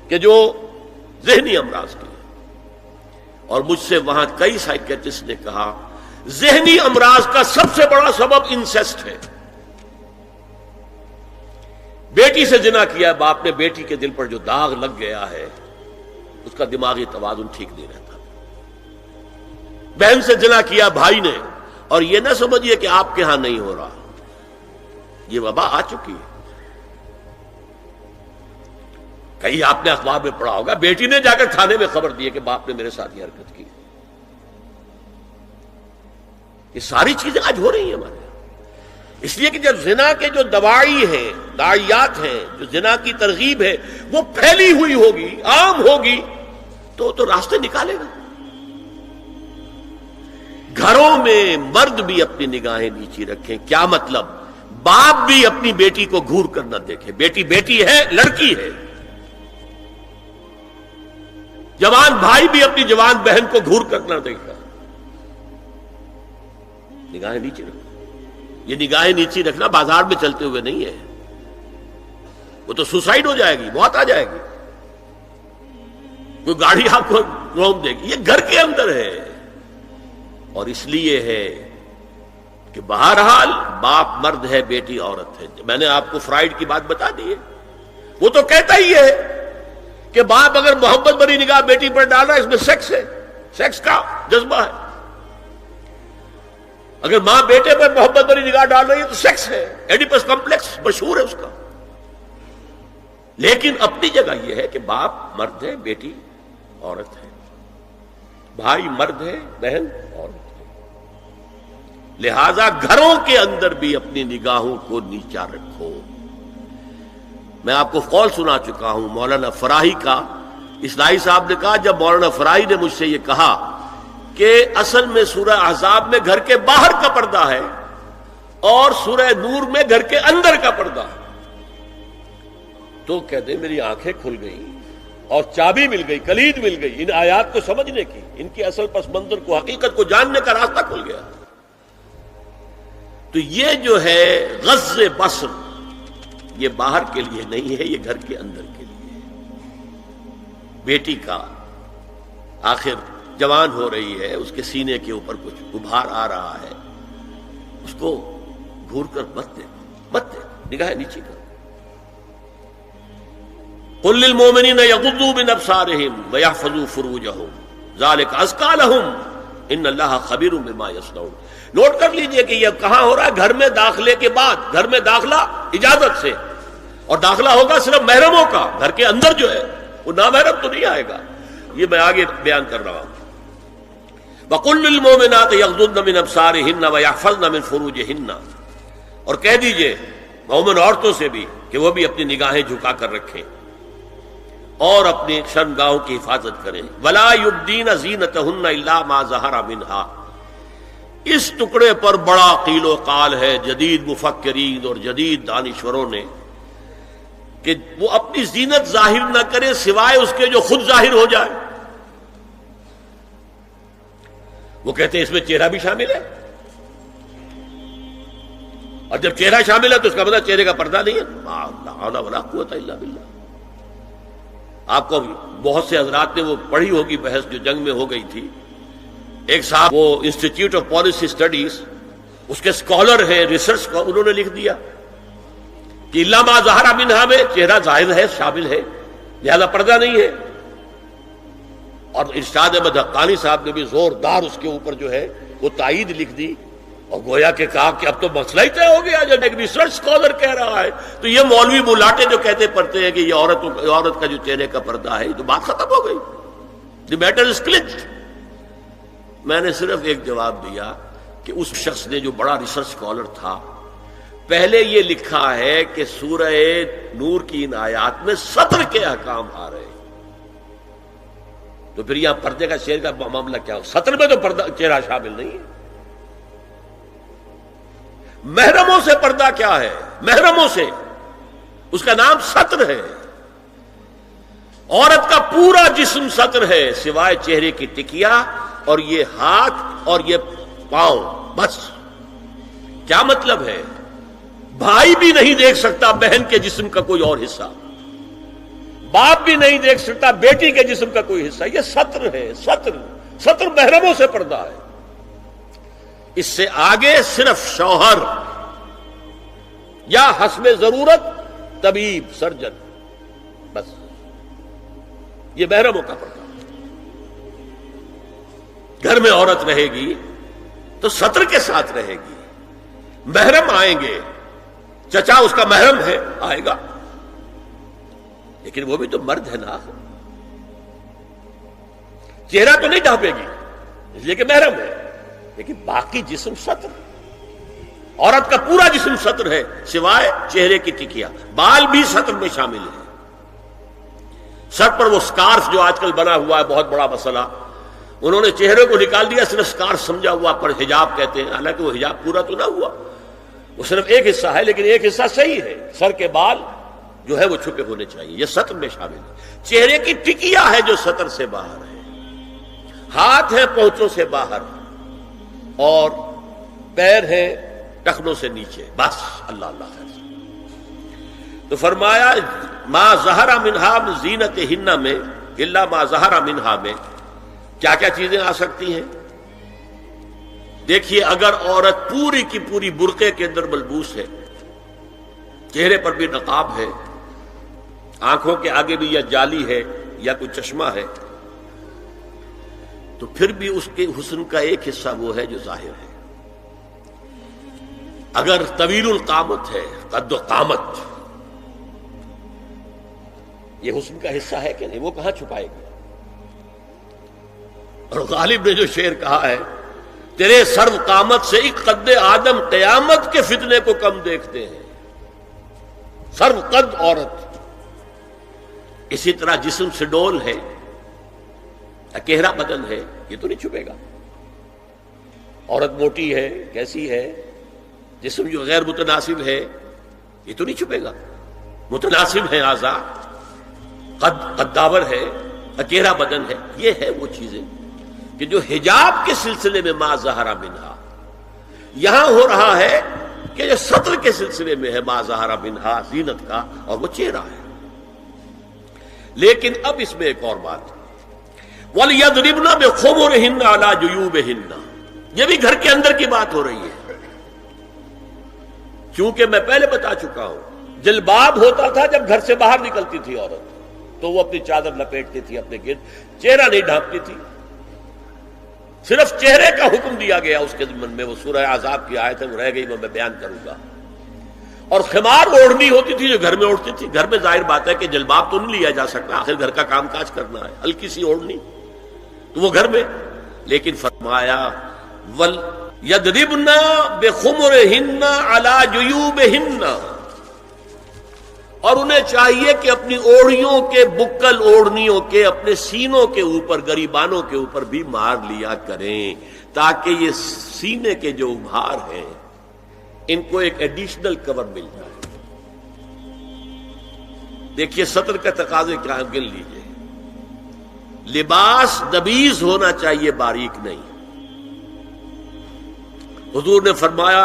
کہ جو ذہنی امراض کی۔ اور مجھ سے وہاں کئی سائیکیٹرسٹ نے کہا ذہنی امراض کا سب سے بڑا سبب انسیسٹ ہے۔ بیٹی سے زنا کیا ہے باپ نے، بیٹی کے دل پر جو داغ لگ گیا ہے اس کا دماغی توازن ٹھیک نہیں رہتا۔ بہن سے زنا کیا بھائی نے، اور یہ نہ سمجھیے کہ آپ کے ہاں نہیں ہو رہا، یہ وبا آ چکی ہے۔ کہیں آپ نے اخبار میں پڑھا ہوگا بیٹی نے جا کر تھانے میں خبر دی کہ باپ نے میرے ساتھ یہ حرکت کی. یہ ساری چیزیں آج ہو رہی ہیں ہمارے یہاں. اس لیے کہ جب زنا کے جو دواعی ہیں، داعیات ہیں، جو زنا کی ترغیب ہے وہ پھیلی ہوئی ہوگی، عام ہوگی، تو راستے نکالے گا. گھروں میں مرد بھی اپنی نگاہیں نیچی رکھیں. کیا مطلب؟ باپ بھی اپنی بیٹی کو گھور کر نہ دیکھے. بیٹی بیٹی ہے، لڑکی ہے. جوان بھائی بھی اپنی جوان بہن کو گھور کر نہ دیکھا. نگاہیں نیچی رکھو. یہ نگاہیں نیچی رکھنا بازار میں چلتے ہوئے نہیں ہے. وہ تو سوسائڈ ہو جائے گی، موت آ جائے گی. کوئی گاڑی آپ کو روک دے گی. یہ گھر کے اندر ہے. اور اس لیے ہے کہ بہرحال باپ مرد ہے، بیٹی عورت ہے. میں نے آپ کو فرائیڈ کی بات بتا دی ہے. وہ تو کہتا ہی ہے کہ باپ اگر محبت بھری نگاہ بیٹی پر ڈال رہا ہے، اس میں سیکس ہے، سیکس کا جذبہ ہے. اگر ماں بیٹے پر محبت بھری نگاہ ڈال رہی ہے تو سیکس ہے. ایڈیپس کمپلیکس مشہور ہے اس کا. لیکن اپنی جگہ یہ ہے کہ باپ مرد ہے، بیٹی عورت ہے. بھائی مرد ہے، بہن عورت ہے. لہذا گھروں کے اندر بھی اپنی نگاہوں کو نیچا رکھو. میں آپ کو قول سنا چکا ہوں مولانا فراہی کا. اصلاحی صاحب نے کہا، جب مولانا فراہی نے مجھ سے یہ کہا کہ اصل میں سورہ احزاب میں گھر کے باہر کا پردہ ہے اور سورہ نور میں گھر کے اندر کا پردہ ہے، تو کہتے میری آنکھیں کھل گئیں اور چابی مل گئی، کلید مل گئی ان آیات کو سمجھنے کی، ان کی اصل پس منظر کو، حقیقت کو جاننے کا راستہ کھل گیا. تو یہ جو ہے غض بصر، یہ باہر کے لیے نہیں ہے، یہ گھر کے اندر کے لیے. بیٹی کا آخر جوان ہو رہی ہے، اس کے سینے کے اوپر کچھ غبار آ رہا ہے، اس کو گھور کر مت دے، مت دے، نگاہیں نیچی کر. قل للمؤمنین یغضوا من ابصارہم ویحفظوا فروجہم ذلک ازکی لہم ان اللہ خبیر بما یصنعون. نوٹ کر لیجئے کہ یہ کہاں ہو رہا ہے؟ گھر میں داخلے کے بعد. گھر میں داخلہ اجازت سے، اور داخلہ ہوگا صرف محرموں کا. گھر کے اندر جو ہے وہ نامحرم تو نہیں آئے گا. یہ میں آگے بیان کر رہا ہوں. وَقُلْ لِلْمُؤْمِنَاتِ يَغْضُضْنَ مِنْ أَبْصَارِهِنَّ وَيَحْفَظْنَ مِنْ فُرُوجِهِنَّ. اور کہہ دیجئے مومن عورتوں سے بھی کہ وہ بھی اپنی نگاہیں جھکا کر رکھیں اور اپنی شرمگاہوں کی حفاظت کریں. وَلَا يُبْدِينَ زِينَتَهُنَّ إِلَّا مَا ظَهَرَ مِنْهَا. اس ٹکڑے پر بڑا قیل و قال ہے جدید مفکرین اور جدید دانشوروں نے کہ وہ اپنی زینت ظاہر نہ کرے سوائے اس کے جو خود ظاہر ہو جائے. وہ کہتے ہیں اس میں چہرہ بھی شامل ہے، اور جب چہرہ شامل ہے تو اس کا مطلب چہرے کا پردہ نہیں ہے. لا حول ولا قوت الا باللہ. آپ کو بہت سے حضرات نے وہ پڑھی ہوگی بحث جو جنگ میں ہو گئی تھی. ایک صاحب وہ انسٹیٹیوٹ آف پالیسی اسٹڈیز اس کے اسکالر ہیں، ریسرچ کا، انہوں نے لکھ دیا کہ الا ما ظہر منہا میں چہرہ ظاہر ہے، شامل ہے، لہذا پردہ نہیں ہے. اور ارشاد احمد حقانی صاحب نے بھی زوردار اس کے اوپر جو ہے وہ تائید لکھ دی، اور گویا کہ کہا کہ اب تو مسئلہ ہی طے ہو گیا. جب ایک ریسرچ اسکالر کہہ رہا ہے تو یہ مولوی ملاٹے جو کہتے پڑھتے ہیں کہ یہ عورت کا جو چہرے کا پردہ ہے، تو بات ختم ہو گئی. The matter is clutched. میں نے صرف ایک جواب دیا کہ اس شخص نے جو بڑا ریسرچ اسکالر تھا، پہلے یہ لکھا ہے کہ سورہ نور کی ان آیات میں سطر کے احکام آ رہے ہیں، تو پھر یہاں پردے کا چہرے کا معاملہ کیا ہو؟ سطر میں تو پردہ چہرہ شامل نہیں ہے. محرموں سے پردہ کیا ہے؟ محرموں سے، اس کا نام سطر ہے. عورت کا پورا جسم سطر ہے سوائے چہرے کی ٹکیا اور یہ ہاتھ اور یہ پاؤں، بس. کیا مطلب ہے؟ بھائی بھی نہیں دیکھ سکتا بہن کے جسم کا کوئی اور حصہ، باپ بھی نہیں دیکھ سکتا بیٹی کے جسم کا کوئی حصہ. یہ سطر ہے. سطر محرموں سے پردہ ہے. اس سے آگے صرف شوہر یا حسب ضرورت طبیب، سرجن، بس. یہ محرموں کا پردہ. گھر میں عورت رہے گی تو سطر کے ساتھ رہے گی. محرم آئیں گے، چچا اس کا محرم ہے، آئے گا. لیکن وہ بھی تو مرد ہے نا، چہرہ تو نہیں ڈھانپے گی اس لیے کہ محرم ہے، لیکن باقی جسم ستر، عورت کا پورا جسم ستر ہے سوائے چہرے کی ٹکیا، بال بھی ستر میں شامل ہے۔ سر پر وہ سکارف جو آج کل بنا ہوا ہے بہت بڑا مسئلہ، انہوں نے چہرے کو نکال دیا، صرف سکارف سمجھا ہوا پر حجاب کہتے ہیں، حالانکہ وہ حجاب پورا تو نہ ہوا، وہ صرف ایک حصہ ہے، لیکن ایک حصہ صحیح ہے، سر کے بال جو ہے وہ چھپے ہونے چاہیے، یہ سطر میں شامل ہے۔ چہرے کی ٹکیا ہے جو سطر سے باہر ہے، ہاتھ ہے پونچوں سے باہر، اور پیر ہے ٹخنوں سے نیچے، بس اللہ اللہ خیر۔ تو فرمایا ما ظہر منہا من زینتہن میں الا ما ظہر منہا میں کیا کیا چیزیں آ سکتی ہیں؟ دیکھیے، اگر عورت پوری کی پوری برقعے کے اندر ملبوس ہے، چہرے پر بھی نقاب ہے، آنکھوں کے آگے بھی یا جالی ہے یا کوئی چشمہ ہے، تو پھر بھی اس کے حسن کا ایک حصہ وہ ہے جو ظاہر ہے۔ اگر طویل القامت ہے، قد و قامت، یہ حسن کا حصہ ہے کہ نہیں؟ وہ کہاں چھپائے گی؟ اور غالب نے جو شعر کہا ہے، تیرے سرو قامت سے ایک قد آدم قیامت کے فتنے کو کم دیکھتے ہیں۔ سرو قد عورت، اسی طرح جسم سے ڈول ہے، اکیرا بدن ہے، یہ تو نہیں چھپے گا۔ عورت موٹی ہے، کیسی ہے، جسم جو غیر متناسب ہے، یہ تو نہیں چھپے گا۔ متناسب ہے اعضاء، قداور ہے، اکیرا بدن ہے، یہ ہے وہ چیزیں کہ جو حجاب کے سلسلے میں ما ظہر منہا، یہاں ہو رہا ہے کہ جو سطر کے سلسلے میں ہے ما ظہر منہا، زینت کا، اور وہ چہرہ ہے۔ لیکن اب اس میں ایک اور بات، وَلْيَضْرِبْنَ بِخُمُرِهِنَّ عَلَى جُيُوبِهِنَّ، یہ بھی گھر کے اندر کی بات ہو رہی ہے، چونکہ میں پہلے بتا چکا ہوں، جلباب ہوتا تھا جب گھر سے باہر نکلتی تھی عورت، تو وہ اپنی چادر لپیٹتی تھی اپنے گرد، چہرہ نہیں ڈھانپتی تھی، صرف چہرے کا حکم دیا گیا اس کے ضمن میں۔ وہ سورہ عذاب کی آیت ہے، وہ رہ گئی، وہ میں بیان کروں گا۔ اور خمار اوڑھنی ہوتی تھی جو گھر میں اوڑھتی تھی، گھر میں ظاہر بات ہے کہ جلباب تو نہیں لیا جا سکتا، آخر گھر کا کام کاج کرنا ہے، ہلکی سی اوڑھنی تو وہ گھر میں، لیکن فرمایا وَلْيَضْرِبْنَ بِخُمُرِهِنَّ عَلَى جُيُوبِهِنَّ، اور انہیں چاہیے کہ اپنی اوڑھیوں کے، بکل اوڑھنیوں کے اپنے سینوں کے اوپر، گریبانوں کے اوپر بھی مار لیا کریں، تاکہ یہ سینے کے جو ابھار ہیں ان کو ایک ایڈیشنل کور مل جائے۔ دیکھیے سطر کا تقاضے کیا ہے، گن لیجئے۔ لباس نبیز ہونا چاہیے، باریک نہیں۔ حضور نے فرمایا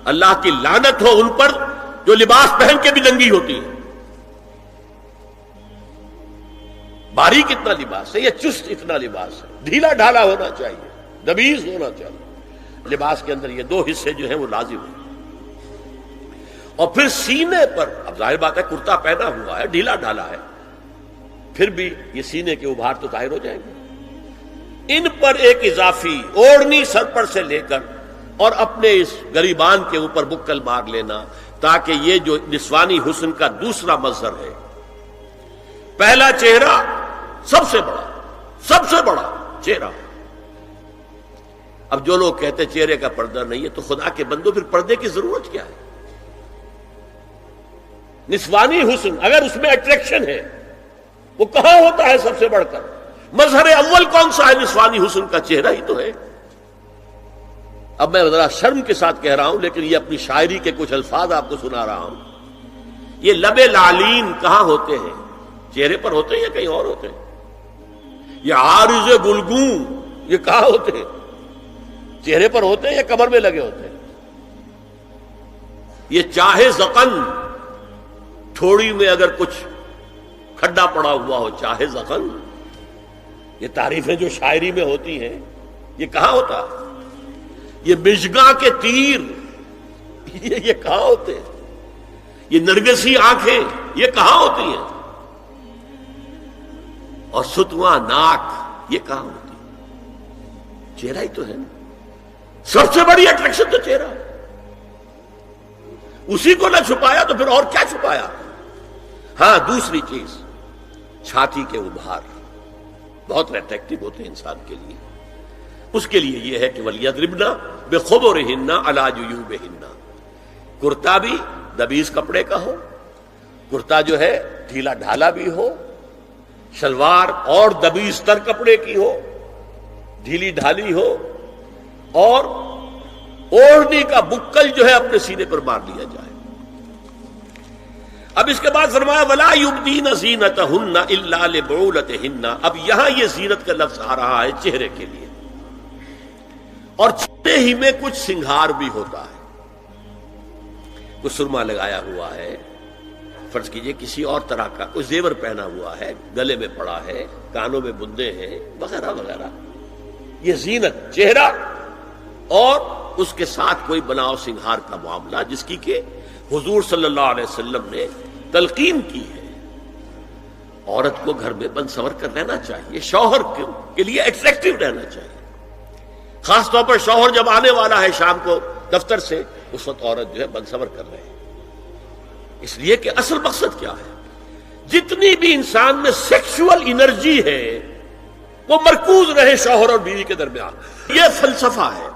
اللہ کی لعنت ہو ان پر جو لباس پہن کے بھی ننگی ہوتی ہے۔ باریک اتنا لباس ہے یا چست اتنا لباس ہے، ڈھیلا ڈھالا ہونا چاہیے، نبیز ہونا چاہیے۔ لباس کے اندر یہ دو حصے جو ہیں وہ لازم ہیں۔ اور پھر سینے پر، اب ظاہر بات ہے کرتا پہنا ہوا ہے، ڈھیلا ڈھالا ہے، پھر بھی یہ سینے کے ابھار تو ظاہر ہو جائیں گے۔ ان پر ایک اضافی اوڑھنی سر پر سے لے کر اور اپنے اس گریبان کے اوپر بکل مار لینا، تاکہ یہ جو نسوانی حسن کا دوسرا مظہر ہے، پہلا چہرہ سب سے بڑا چہرہ۔ اب جو لوگ کہتے چہرے کا پردہ نہیں ہے، تو خدا کے بندو پھر پردے کی ضرورت کیا ہے؟ نسوانی حسن اگر اس میں اٹریکشن ہے، وہ کہاں ہوتا ہے سب سے بڑھ کر؟ مظہر اول کون سا ہے نسوانی حسن کا؟ چہرہ ہی تو ہے۔ اب میں ذرا شرم کے ساتھ کہہ رہا ہوں، لیکن یہ اپنی شاعری کے کچھ الفاظ آپ کو سنا رہا ہوں۔ یہ لب لعلین کہاں ہوتے ہیں؟ چہرے پر ہوتے ہیں یا کہیں اور ہوتے ہیں؟ یہ عارض گلگوں یہ کہاں ہوتے ہیں؟ چہرے پر ہوتے ہیں یا کمر میں لگے ہوتے ہیں؟ یہ چاہے زقن، تھوڑی میں اگر کچھ کھڈا پڑا ہوا ہو، چاہے زقن، یہ تعریفیں جو شاعری میں ہوتی ہیں، یہ کہاں ہوتا ہے؟ یہ مژگاں کے تیر یہ کہاں ہوتے ہیں؟ یہ نرگسی آنکھیں یہ کہاں ہوتی ہیں؟ اور ستواں ناک یہ کہاں ہوتی ہے؟ چہرہ ہی تو ہے نا، سب سے بڑی اٹریکشن تو چہرہ ہے۔ اسی کو نہ چھپایا تو پھر اور کیا چھپایا؟ ہاں دوسری چیز چھاتی کے ابھار بہت اٹریکٹیو ہوتے ہیں انسان کے لیے. اس کے لیے یہ ہے کہ وَلْيَضْرِبْنَ بِخُمُرِهِنَّ عَلَى جُيُوبِهِنَّ، کرتا بھی دبیز کپڑے کا ہو، کرتا جو ہے ڈھیلا ڈھالا بھی ہو، شلوار اور دبیز تر کپڑے کی ہو، ڈھیلی ڈھالی ہو، اور اوڑھنی کا بکل جو ہے اپنے سینے پر مار لیا جائے. اب اس کے بعد فرمایا وَلَا يُبْدِينَ زِينَتَهُنَّ إِلَّا لِبُعُولَتِهِنَّ. اب یہاں یہ زینت کا لفظ آ رہا ہے چہرے کے لیے، اور چہرے ہی میں کچھ سنگھار بھی ہوتا ہے. کچھ سرما لگایا ہوا ہے، فرض کیجئے کسی اور طرح کا کوئی زیور پہنا ہوا ہے، گلے میں پڑا ہے، کانوں میں بندے ہیں وغیرہ وغیرہ. یہ زینت چہرہ اور اس کے ساتھ کوئی بناؤ سنگھار کا معاملہ، جس کی کہ حضور صلی اللہ علیہ وسلم نے تلقین کی ہے. عورت کو گھر میں بن سنور کر رہنا چاہیے، شوہر کے لیے اٹریکٹیو رہنا چاہیے. خاص طور پر شوہر جب آنے والا ہے شام کو دفتر سے، اس وقت عورت جو ہے بن سنور کر رہے ہیں. اس لیے کہ اصل مقصد کیا ہے، جتنی بھی انسان میں سیکشول انرجی ہے وہ مرکوز رہے شوہر اور بیوی کے درمیان. یہ فلسفہ ہے.